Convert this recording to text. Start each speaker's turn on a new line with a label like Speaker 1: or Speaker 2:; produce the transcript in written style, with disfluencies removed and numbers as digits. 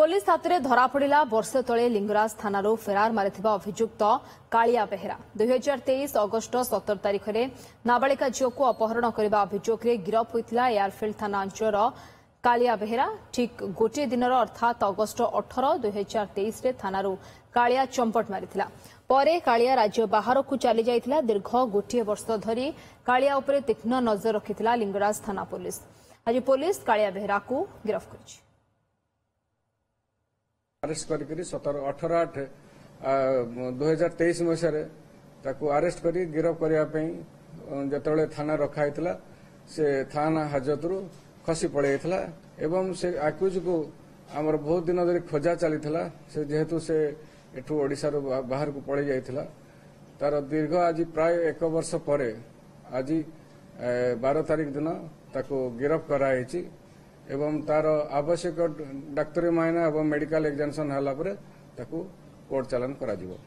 Speaker 1: Police हाथ में धरा पड़ा वर्षे तले लिंगराज थाना फेरार मारिथिबा अभियुक्त कालिया बेहेरा 2023 अगस्ट 17 तारिख में नाबालिका झील को अपहरण करने अभियोग में गिरफ होता एयरफिल्ड थाना अंचल कालिया बेहेरा ठीक गोटे दिन अर्थात अगस्ट 18 2023 में थाना कालिया चंपट मारिथिला परे कालिया राज्य बाहर को चली जाइथिला दीर्घ गोटे वर्ष धरी कालिया उपरे तीक्ष्ण नजर रखिथिला लिंगराज थाना पुलिस आज पुलिस कालिया बेहेरा को गिरफ करिछि।
Speaker 2: अरेस्ट करी 17/8/2023 मसीह अरेस्ट करी गिरफ करने जो थाना रखाई से थाना हाजत खसी पड़ेगा एवं से आक्यूज को आमर बहुत दिन धरी खोजा चली से जेहेतु से एठू ओडिशा बाहर को पड़े जाइथिला तार दीर्घ आज प्राय 1 वर्ष पर आज 12 तारिख दिन ताको गिरफ कराई एवं तार आवश्यक डाक्तरी मायना एवं मेडिकल एग्जामिनेशन होला परे ताको कोर्ट चालान करा जिवो।